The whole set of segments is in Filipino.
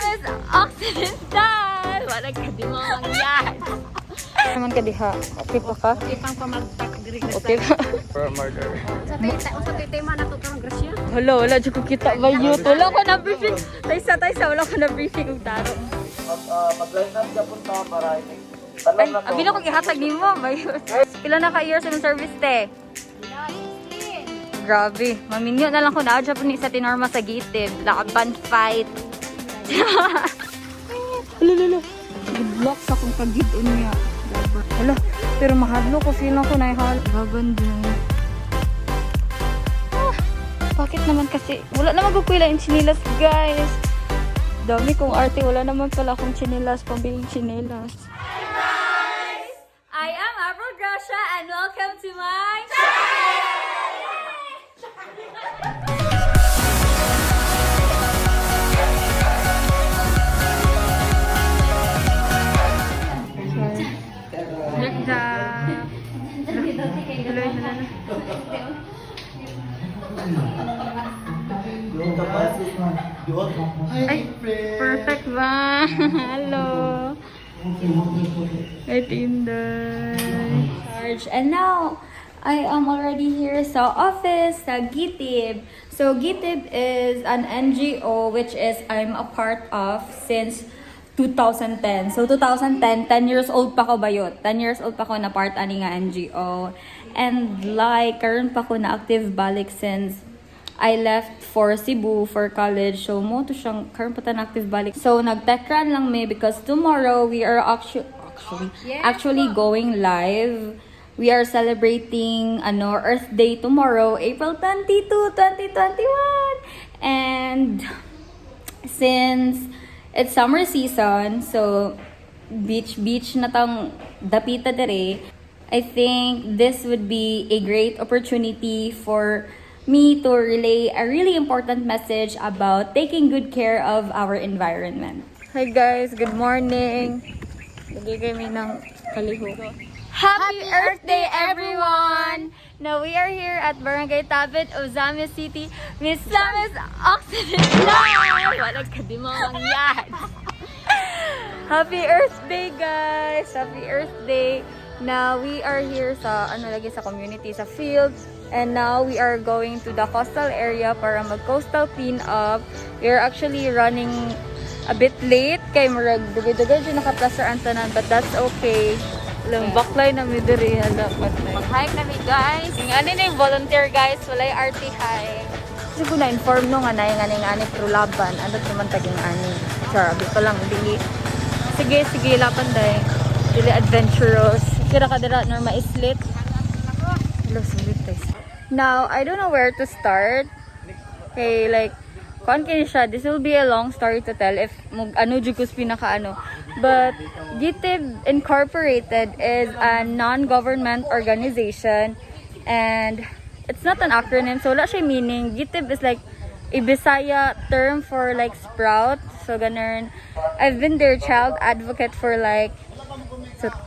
is Occidental! Wala ka di mo yan. Naman ka diha. Okay pa ka? Okay pang pamagtak diri sa Okay pa. For a murder. Sa tema na to karong grasya. Wala dyan ko kita ba yun? Wala ko na briefing. Taysa, wala ko na briefing yung taro. Mag-line up ka punta para Ay, abilo ko gihatag ni mo. Pila na ka years ng service te? Grabe. Maminyo na lang ko na adya po ni sa tinorma sa gitib. Laban fight. Lalo. Good luck sa kong pag-gidon niya. Hala, pero mahadlo ko. Feel ko na ihal. Laban din. Bakit naman kasi? Wala naman kukwila yung chinilas, guys. Dami kong arte. Wala naman pala akong chinilas. Pambiling chinilas. I am Abril Grasya and welcome to my Ay, perfect ba? Hello. Hey, Tinday. And now, I am already here sa office sa GITIB. So, GITIB is an NGO which is I'm a part of since 2010. So, 2010, 10 years old pa ko ba yun? 10 years old pa ko na part ani nga NGO. And like, karon pa ko na active balik since I left for Cebu for college. So, mo to siyang karon pa tan active balik. So, nag-tech-run lang me because tomorrow we are actually going live. We are celebrating Earth Day tomorrow, April 22, 2021. And since it's summer season, so beach na tang dapita dere, I think this would be a great opportunity for me to relay a really important message about taking good care of our environment. Hi guys, good morning. Lagay kami ng kaliho. Happy Earth Day, everyone! Now we are here at Barangay Tabit, Ozamias City, Misamis Occidental! Wala ka di mo yan! Happy Earth Day, guys! Happy Earth Day! Now we are here sa lagi sa community, sa field. And now we are going to the coastal area para mag-coastal clean up. We are actually running a bit late kay murag dugay-dugay dyan naka-plaster ang tanan, but that's okay. Alam, baklay na mi diri hala patay. Mag-hike na mi guys. Yung ani na yung volunteer guys, walay RT hike. Kasi ko na-inform no nga na yung ani prolaban. Ano naman taging ani. Charabi ko lang, dili. Sige, lapan day. Dili adventurous. Kira ka dira normal islit. Hello, sulit guys. Now, I don't know where to start. Okay, like, this will be a long story to tell if jugos pinaka but GITIB Incorporated is a non-government organization and it's not an acronym, so wala siya meaning. GITIB is like a bisaya term for like sprout, so ganun. I've been their child advocate for like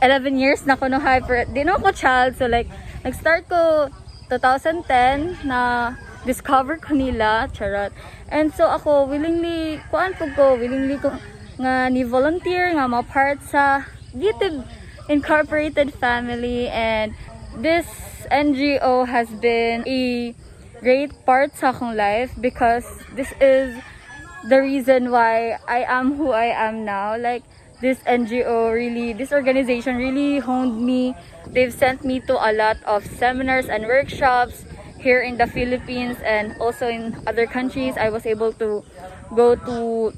11 years na ko no hyper di no ko child, so like nag-start ko 2010 na discover ko nila, charot. And so ako willingly ko nga ni volunteer nga ma-part sa GITIB Incorporated family, and this NGO has been a great part sa akong life because this is the reason why I am who I am now. Like, this NGO really, this organization really honed me. They've sent me to a lot of seminars and workshops here in the Philippines and also in other countries. I was able to go to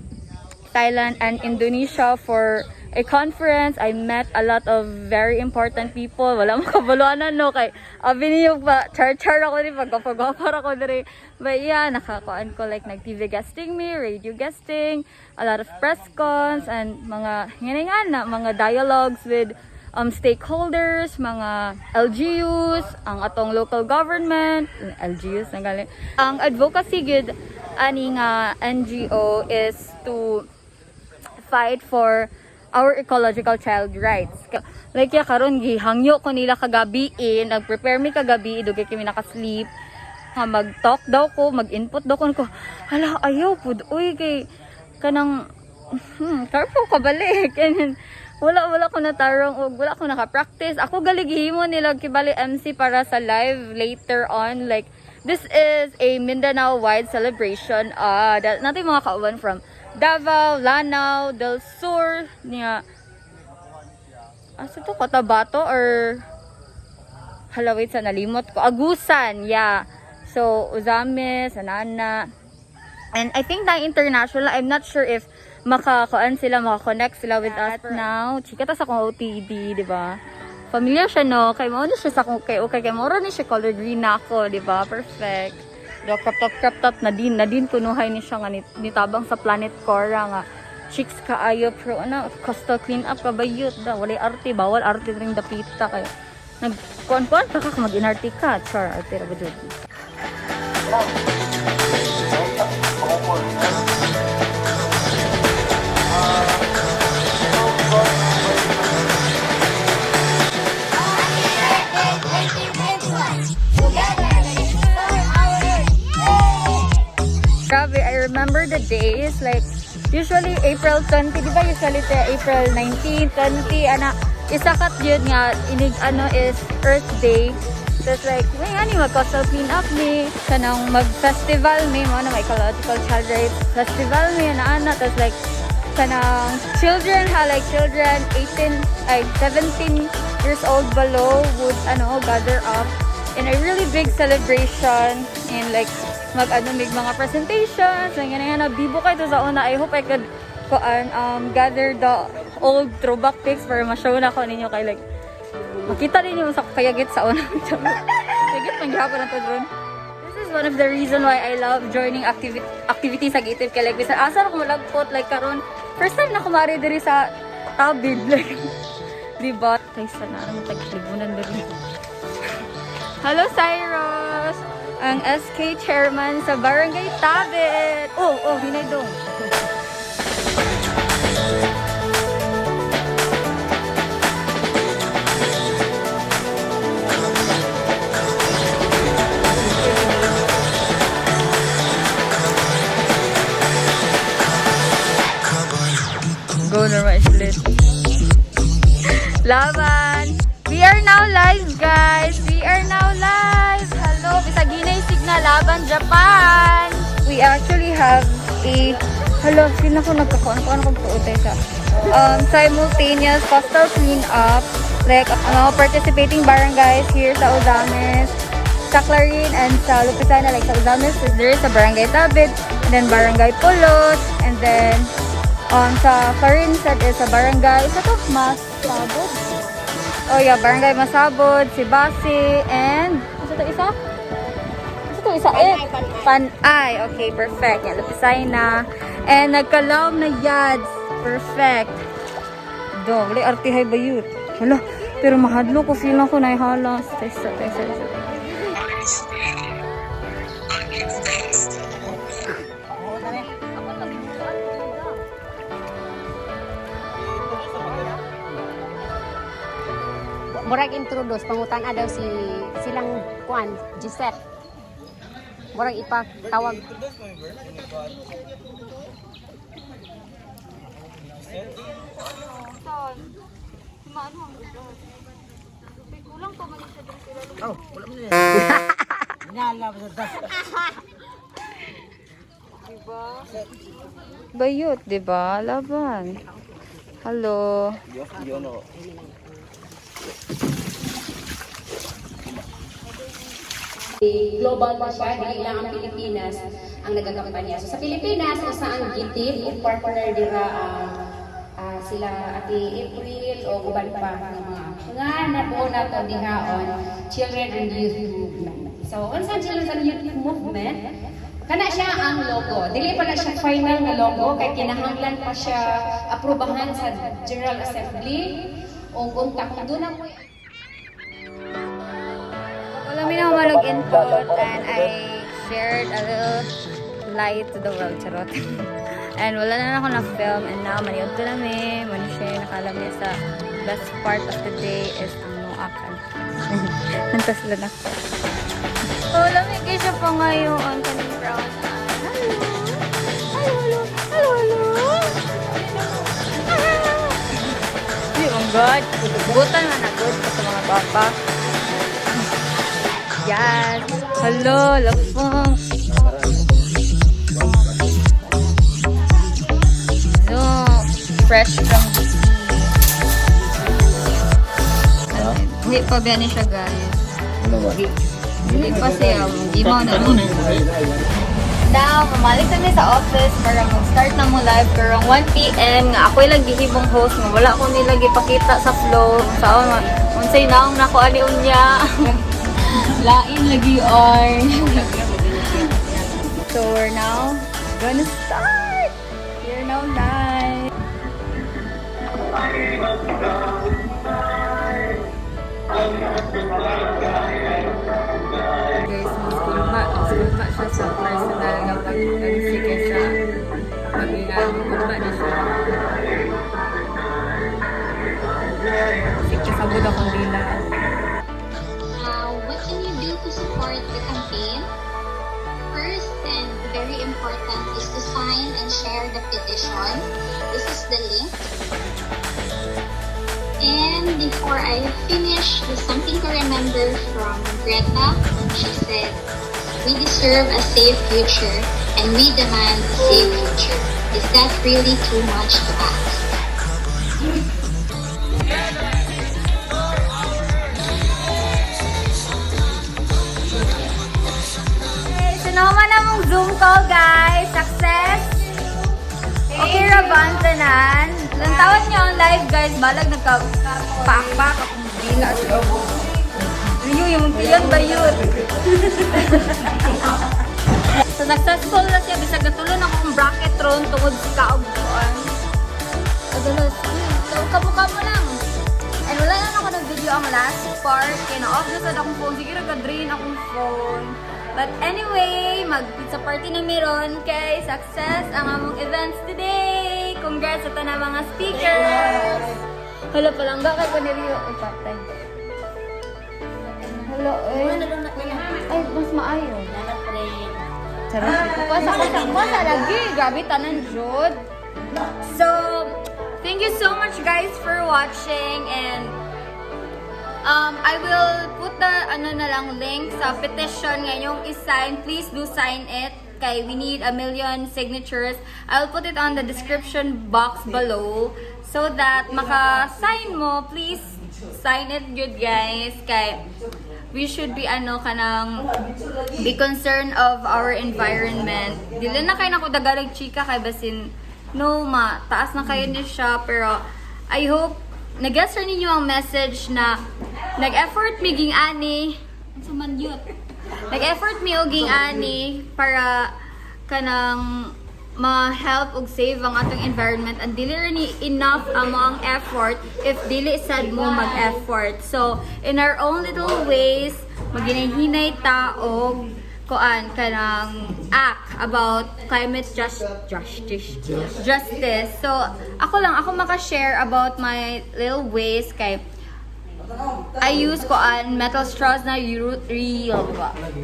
Thailand and Indonesia for a conference. I met a lot of very important people. Wala mo kabuluanan no kay abi niyo pa char ako ni pagpapagapar ako diri. But yeah, nakakuan ko like nag-TV guesting me, radio guesting, a lot of press cons and mga mga dialogues with stakeholders, mga LGUs, ang atong local government, LGUs na galing. Ang advocacy gud ani nga NGO is to fight for our ecological child rights. Like karon gihangyo ko nila kagabi, nag-prepare mi kagabi, dugay kami naka-sleep. Mag-talk daw ko, mag-input daw ko. Hala, ayaw pud. Uy, kay kanang Karpo ka balik. Wala ko natarong og wala ko naka-practice. Ako galigihimo nila kibali MC para sa live later on. Like, this is a Mindanao wide celebration. Natin mga kauban from Davao, Lanao, Del Sur, niya. Asa to? Cotabato or halawit sa nalimot ko. Agusan, yeah. So, Uzamis, Anana. And I think na international, I'm not sure if makakuan sila, makakonect sila with us now. Chika ta sa kong OTD, di ba? Familiar siya, no? Kay mo na siya sa kong kay moro ni siya color green na ako, di ba? Perfect. Do crop top na din kunuhay ni siya nga nitabang sa Planet Cora nga. Chicks kaayo pro ano, coastal clean up kabayot da. Walay arte, bawal arte ring dapita kayo. Nagkuan-kuan ka mag-inarte ka. Char, arte ra ba jud? Grabe, I remember the days, like, usually April 20, di ba usually April 19, 20, isakat yun nga, is Earth Day. Tapos like, may mag-coastal clean up ni, sanang mag-festival ni, may ecological child rights festival ni, tapos like, sanang children 17 years old below would, gather up in a really big celebration, and like, may mga presentations, like, bibo kayo to sa una. I hope I could gather the old throwback pics para ma-show na ko ninyo kay like, makita ninyo sa kayagit sa una. Kayagit, manggihapon na to drone. This is one of the reason why I love joining activities sa GITIB. Kaya like, bisan asa ako malagpot, like karon first time na kumari diri sa tabid, like, diba? Kaysa na naman tag-libunan diri. Hello, Cyrus! Ang SK chairman sa Barangay Tabit. Hinay dong. Go normal split. Laban! We are now live, guys! We are now live! Hello! Bisaginay signal Laban, Japan! We actually have a... Hello, sino ko nagkakuan kong tuutay sa... simultaneous coastal cleanup. Like, participating barangays here sa Uzamis, sa Clarin, and sa Lupisana. Like, sa Uzamis, there is a Barangay Tabit, and then Barangay Pulos, and then... sa Clarin set is sa Barangay... Isa to? Masabod? Oh yeah, Barangay Masabod, Sibasi, and... Isa? Panay. Okay, perfect. Yan, Lupisay na. And nagkalaom na yads. Perfect. Do, wala artihay ba yun? Hala, pero mahadlo ko. Feel lang ko na ihalas. Tesa. Murag introduce, pangutan daw silang kuan, Gisette. Murag ipatawag. Bayot, diba? Laban. Hello. Global pa siya, hindi lang ang Pilipinas ang nagagampanya. So sa Pilipinas, isa ang GITIB, partner dira sila Ate April o uban pa ng mga nabuo na ito dihaon, Children and Youth Movement. So, unsa Children and Youth Movement? Kana siya ang logo. Dili pa na siya final na logo, kay kinahanglan pa siya aprobahan sa General Assembly o kung doon ang Wala mi na humalog input and I shared a little light to the world, charot. And wala na ako na-film and now maniod ko namin, siya nakalami sa best part of the day is ang muakan. Nantaslan ako. Oh, lamig kayo siya pa ngayon. Kaning brown. Hello! Good. Butan na na good sa mga bata. Yes. Hello, lafong. No, fresh from the sea. Hindi pa ba niya siya, guys? Ano ba? Hindi pa siya. Hindi mo na. Now, mamalik kami sa office para mag-start na mo live karong 1 PM nga ako'y lang gihibong host nga wala ko nila gipakita sa flow sa unsay naong nako ani unya lain lagi or so we're now gonna start. We're now live. Guys, muskulma siya sa personal nga pag-sige siya. Muskulma na siya. Sige, sabod akong dila. What can you do to support the campaign? First and very important is to sign and share the petition. This is the link. And before I finish, there's something to remember from Greta. She said, "We deserve a safe future and we demand a safe future." Is that really too much to ask? Okay, sinoma na mong Zoom call, guys. Success! Okay, Raban, tanan. Ilang taon niyo ang live, guys. Balag nagka-pakpak akong dila. Yung tiyan ba yun? So, successful na siya. Bisag natulon ako kong bracket ron tungod sa kaugpuan. Adalas, kamukha mo lang. And wala lang ako nag-video ang last part. Kaya na-off na sa akong phone. Sige, nag-drain akong phone. But anyway, mag-pizza party na meron kay success ang among events today. Congrats sa tanang mga speakers. Hala pa lang, bakit ko niliyo? Ay, patay. Hala, ay, mas maayo. Sarap. Kusa lagi. Grabe, tanan, Jod. So, thank you so much, guys, for watching. And I will put the link sa petition ngayong is-sign. Please do sign it. Kay we need 1 million signatures. I'll put it on the description box below so that maka-sign mo. Please sign it good, guys. Kay we should be be concerned of our environment. Dili na kayo nako dagalag chika kay basin no taas na kayo ni siya, pero I hope nag-answer ninyo ang message na nag-effort mi ging ani sumandyot. Nag-effort mi og ging ani para kanang ma-help og save ang atong environment, and dili ni enough among effort if dili sad mo mag-effort. So in our own little ways maghinay-hinay ta og kuan kanang act about climate justice. So ako maka-share about my little ways kay I use metal straws na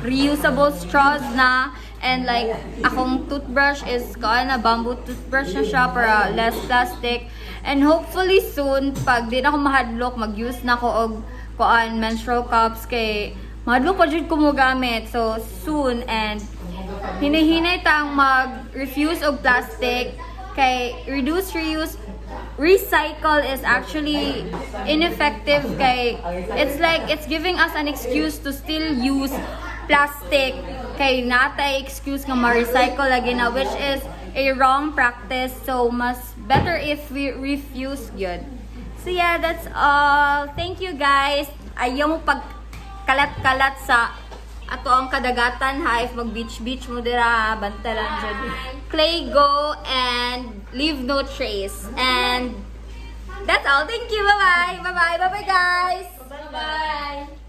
reusable straws na, and like akong toothbrush is na bamboo toothbrush na siya para less plastic, and hopefully soon pag di na ako mahadlok mag-use na ako og menstrual cups kay mahadlok pa jud ko mo gamit. So soon, and hinahinay tang mag-refuse og plastic kay reduce, reuse, recycle is actually ineffective kay it's giving us an excuse to still use plastic kay natay excuse nga ma-recycle lagi na, which is a wrong practice. So mas better if we refuse yun. So yeah, that's all. Thank you, guys. Ayaw mo pagkalat-kalat sa ato ang kadagatan ha. If mag beach mo dira, bantalan dyan. Play, go, and leave no trace. And that's all. Thank you. Bye-bye. Bye-bye. Bye-bye, guys. Bye-bye.